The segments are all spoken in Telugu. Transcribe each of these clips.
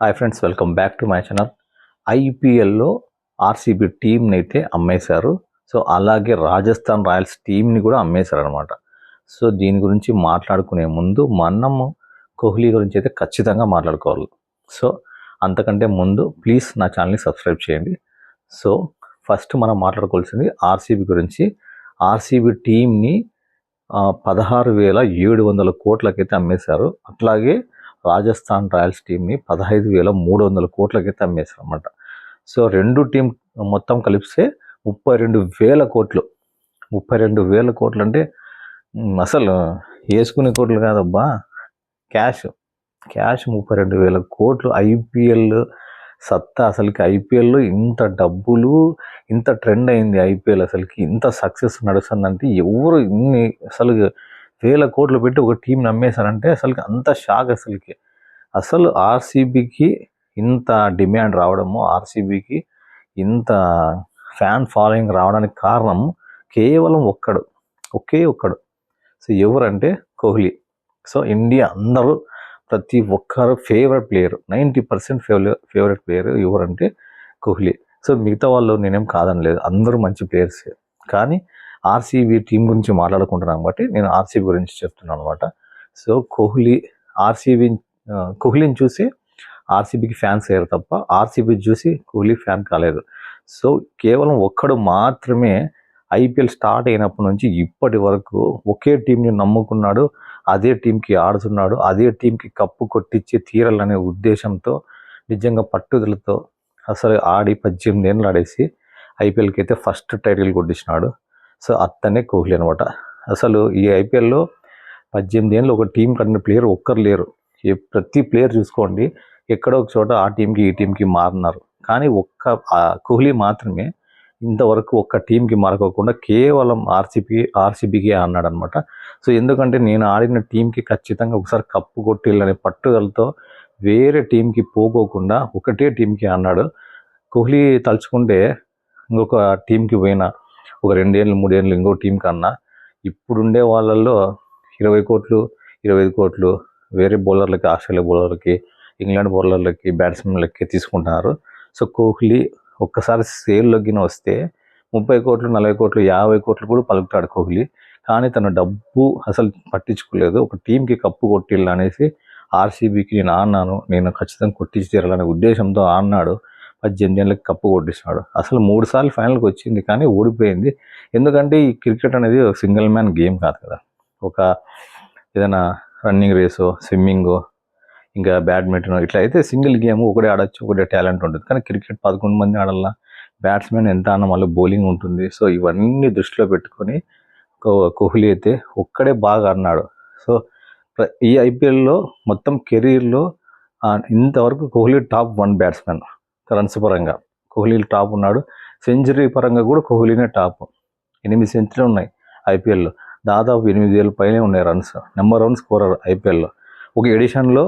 Hi friends, welcome back to my channel. ఐపీఎల్లో ఆర్సీబీ టీంని అయితే అమ్మేశారు. సో అలాగే రాజస్థాన్ రాయల్స్ టీంని కూడా అమ్మేశారు అనమాట. సో దీని గురించి మాట్లాడుకునే ముందు మనము కోహ్లీ గురించి అయితే ఖచ్చితంగా మాట్లాడుకోవాలి. సో అంతకంటే ముందు ప్లీజ్ నా ఛానల్ని సబ్స్క్రైబ్ చేయండి. సో ఫస్ట్ మనం మాట్లాడుకోవాల్సింది ఆర్సీబీ గురించి. ఆర్సీబీ టీంని 16,700 కోట్లకైతే అమ్మేశారు. అట్లాగే రాజస్థాన్ రాయల్స్ టీంని 15,300 కోట్లకైతే అమ్మేశారు అనమాట. సో రెండు టీం మొత్తం కలిపిస్తే 32,000 కోట్లు. 32,000 కోట్లు అంటే అసలు వేసుకునే కోట్లు కాదబ్బా, క్యాష్ 32,000 కోట్లు. ఐపీఎల్ సత్తా అసలుకి. ఐపీఎల్లో ఇంత డబ్బులు, ఇంత ట్రెండ్ అయింది ఐపీఎల్, అసలుకి ఇంత సక్సెస్ నడుస్తుందంటే ఎవరు ఇన్ని అసలు 1,000 కోట్లు పెట్టి ఒక టీం నమ్మేశారంటే అసలుకి అంత షాక్. అసలు ఆర్సీబీకి ఇంత డిమాండ్ రావడము, ఆర్సీబీకి ఇంత ఫ్యాన్ ఫాలోయింగ్ రావడానికి కారణం కేవలం ఒకే ఒక్కడు. సో ఎవరంటే కోహ్లీ. సో ఇండియా అందరూ ప్రతి ఒక్కరు ఫేవరెట్ ప్లేయర్, 90% ఫేవరెట్ ప్లేయర్ ఎవరంటే కోహ్లీ. సో మిగతా వాళ్ళు నేనేం కాదనలేదు, అందరూ మంచి ప్లేయర్స్. కానీ ఆర్సీబీ టీం గురించి మాట్లాడుకుంటున్నాను కాబట్టి నేను ఆర్సీబీ గురించి చెప్తున్నాను అనమాట. సో కోహ్లీని చూసి ఆర్సీబీకి ఫ్యాన్స్ అయ్యారు తప్ప ఆర్సీబీ చూసి కోహ్లీ ఫ్యాన్ కాలేదు. సో కేవలం ఒక్కడు మాత్రమే ఐపీఎల్ స్టార్ట్ అయినప్పటి నుంచి ఇప్పటి వరకు ఒకే టీంని నమ్ముకున్నాడు, అదే టీంకి ఆడుతున్నాడు, అదే టీంకి కప్పు కొట్టించి తీరాలనే ఉద్దేశంతో నిజంగా పట్టుదలతో అసలు ఆడి 18 ఏళ్ళు ఆడేసి ఐపీఎల్కి అయితే ఫస్ట్ టైటిల్ కొట్టించినాడు. సో అతనే కోహ్లీ అనమాట. అసలు ఈ ఐపీఎల్లో 18 ఏళ్ళు ఒక టీం కట్టిన ప్లేయర్ ఒక్కరు లేరు. ప్రతి ప్లేయర్ చూసుకోండి, ఎక్కడో ఒక చోట ఆ టీంకి ఈ టీంకి మారినారు. కానీ కోహ్లీ మాత్రమే ఇంతవరకు ఒక్క టీంకి మారకోకుండా కేవలం ఆర్సీబీకి అన్నాడు అనమాట. సో ఎందుకంటే నేను ఆడిన టీంకి ఖచ్చితంగా ఒకసారి కప్పు కొట్టిల్లనే పట్టుదలతో వేరే టీంకి పోకోకుండా ఒకటే టీంకి అన్నాడు. కోహ్లీ తలుచుకుంటే ఇంకొక టీంకి పోయినా ఒక 2 ఏళ్ళు 3 ఏళ్ళు ఇంకో టీంకి అన్నా ఇప్పుడుండే వాళ్ళల్లో 20 కోట్లు 25 కోట్లు వేరే బౌలర్లకి, ఆస్ట్రేలియా బౌలర్లకి, ఇంగ్లాండ్ బౌలర్లకి, బ్యాట్స్మెన్లకి తీసుకుంటున్నారు. సో కోహ్లీ ఒక్కసారి సేల్లోకి వస్తే 30 కోట్లు 40 కోట్లు 50 కోట్లు కూడా పలుకుతాడు కోహ్లీ. కానీ తన డబ్బు అసలు పట్టించుకోలేదు. ఒక టీంకి కప్పు కొట్టిల్లు అనేసి ఆర్సీబీకి నేను ఆడినాను, నేను ఖచ్చితంగా కొట్టించి తీరాలనే ఉద్దేశంతో ఆడినాడు. 18 ఏళ్ళకి కప్పు కొట్టించినాడు. అసలు 3 సార్లు ఫైనల్కి వచ్చింది కానీ ఓడిపోయింది. ఎందుకంటే ఈ క్రికెట్ అనేది సింగిల్ మ్యాన్ గేమ్ కాదు కదా. ఒక ఏదైనా రన్నింగ్ రేసో, స్విమ్మింగో, ఇంకా బ్యాడ్మింటన్ ఇట్లా అయితే సింగిల్ గేమ్ ఒకటే ఆడచ్చు, ఒకటే టాలెంట్ ఉంటుంది. కానీ క్రికెట్ 11 మంది ఆడాలా, బ్యాట్స్మెన్ ఎంత అన్న మళ్ళీ బౌలింగ్ ఉంటుంది. సో ఇవన్నీ దృష్టిలో పెట్టుకొని కోహ్లీ అయితే ఒక్కడే బాగా ఆడినాడు. సో ఈ ఐపీఎల్లో మొత్తం కెరీర్లో ఇంతవరకు కోహ్లీ టాప్ 1 బ్యాట్స్మెన్. రన్స్ పరంగా కోహ్లీ టాప్ ఉన్నాడు. సెంచరీ పరంగా కూడా కోహ్లీనే టాప్. 8 సెంచరీలు ఉన్నాయి ఐపీఎల్లో. దాదాపు 8,000 పైనే ఉన్నాయి రన్స్. నెంబర్ 1 స్కోరర్ ఐపీఎల్లో. ఒక ఎడిషన్లో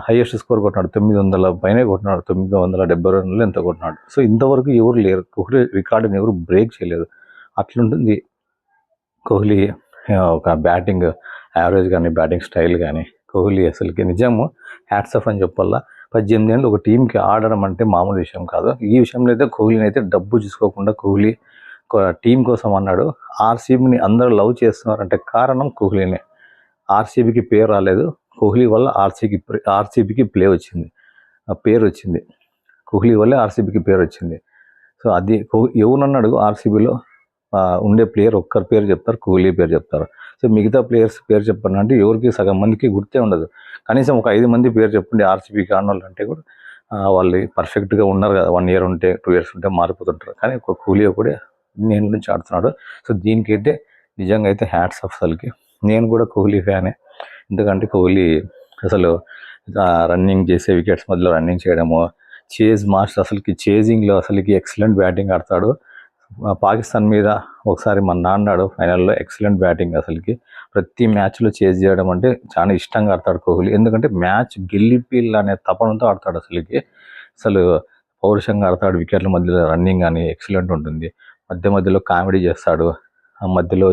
హైయెస్ట్ స్కోర్ కొట్టినాడు, 900 పైనే కొట్టినాడు, 970 రన్లు ఎంత కొట్టినాడు. సో ఇంతవరకు ఎవరు లేరు, కోహ్లీ రికార్డుని ఎవరు బ్రేక్ చేయలేదు. అట్లుంటుంది కోహ్లీ ఒక బ్యాటింగ్ యావరేజ్ కానీ, బ్యాటింగ్ స్టైల్ కానీ. కోహ్లీ అసలుకి నిజము హ్యాట్స్ ఆఫ్ అని చెప్పాలా. 18 ఏళ్ళు ఒక టీంకి ఆడడం అంటే మామూలు విషయం కాదు. ఈ విషయంలో అయితే కోహ్లీని అయితే డబ్బు చూసుకోకుండా కోహ్లీ టీం కోసం అన్నాడు. ఆర్సీబీని అందరూ లవ్ చేస్తున్నారంటే కారణం కోహ్లీనే. ఆర్సీబీకి పేరు రాలేదు, కోహ్లీ వల్ల ఆర్సీబీకి పేరు వచ్చింది. కోహ్లీ వల్లే ఆర్సీబీకి పేరు వచ్చింది. సో అది ఎవరన్నాడు ఆర్సీబీలో ఉండే ప్లేయర్ ఒక్కరి పేరు చెప్తారు, కోహ్లీ పేరు చెప్తారు. సో మిగతా ప్లేయర్స్ పేరు చెప్పాలంటే ఎవరికి సగం మందికి గుర్తే ఉండదు. కనీసం ఒక 5 మంది పేరు చెప్పండి ఆర్సీబీకి ఆడిన అంటే కూడా వాళ్ళు పర్ఫెక్ట్గా ఉన్నారు కదా. 1 ఇయర్ ఉంటే 2 ఇయర్స్ ఉంటే మారిపోతుంటారు. కానీ ఒక కోహ్లీ కూడా నేను నుంచి ఆడుతున్నాడు. సో దీనికైతే నిజంగా అయితే హ్యాట్స్ ఆఫ్. అసలుకి నేను కూడా కోహ్లీ ఫ్యానే. ఎందుకంటే కోహ్లీ అసలు రన్నింగ్ చేసే, వికెట్స్ మధ్యలో రన్నింగ్ చేయడము, చేజ్ మాస్టర్, అసలుకి చేజింగ్లో అసలుకి ఎక్సలెంట్ బ్యాటింగ్ ఆడతాడు. పాకిస్తాన్ మీద ఒకసారి మన నాన్నాడు ఫైనల్లో, ఎక్సలెంట్ బ్యాటింగ్. అసలుకి ప్రతి మ్యాచ్లో చేజ్ చేయడం అంటే చాలా ఇష్టంగా ఆడతాడు కోహ్లీ. ఎందుకంటే మ్యాచ్ గెలిపిల్ అనే తపనతో ఆడతాడు. అసలు పౌరుషంగా ఆడతాడు. వికెట్ల మధ్యలో రన్నింగ్ కానీ ఎక్సలెంట్ ఉంటుంది. మధ్యలో కామెడీ చేస్తాడు. మధ్యలో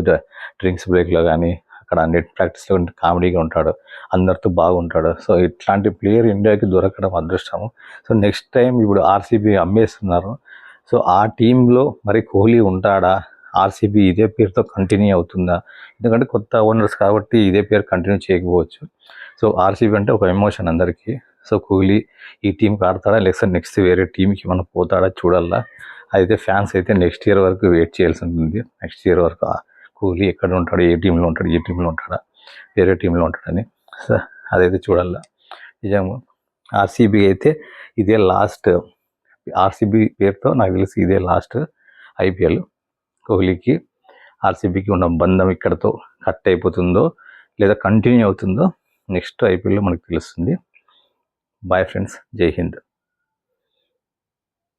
డ్రింక్స్ బ్రేక్లో కానీ అక్కడ నెట్ ప్రాక్టీస్లో కామెడీగా ఉంటాడు, అందరితో బాగుంటాడు. సో ఇట్లాంటి ప్లేయర్ ఇండియాకి దొరకడం అదృష్టము. సో నెక్స్ట్ టైం ఇప్పుడు ఆర్సీబీ అమ్మేస్తున్నారు. సో ఆ టీంలో మరి కోహ్లీ ఉంటాడా, ఆర్సీబీ ఇదే పేరుతో కంటిన్యూ అవుతుందా? ఎందుకంటే కొత్త ఓనర్స్ కాబట్టి ఇదే పేరు కంటిన్యూ చేయకపోవచ్చు. సో ఆర్సీబీ అంటే ఒక ఎమోషన్ అందరికీ. సో కోహ్లీ ఈ టీంకి ఆడతాడా, లేకపోతే నెక్స్ట్ వేరే టీంకి మనం పోతాడా చూడాలా. అయితే ఫ్యాన్స్ అయితే నెక్స్ట్ ఇయర్ వరకు వెయిట్ చేయాల్సి ఉంటుంది. నెక్స్ట్ ఇయర్ వరకు కోహ్లీ ఎక్కడ ఉంటాడు, ఏ టీంలో ఉంటాడు, ఏ టీంలో ఉంటాడా, వేరే టీంలో ఉంటాడని. సో అదైతే చూడాలా. నిజంగా ఆర్సీబీ అయితే ఇదే లాస్ట్, ఆర్సీబీ పేరుతో నాకు తెలిసి ఇదే లాస్ట్ ఐపీఎల్. కోహ్లీకి ఆర్సీబీకి ఉన్న బంధం ఇక్కడతో కట్ అయిపోతుందో లేదా కంటిన్యూ అవుతుందో నెక్స్ట్ ఐపీఎల్లో మనకు తెలుస్తుంది. బాయ్ ఫ్రెండ్స్, జై హింద్.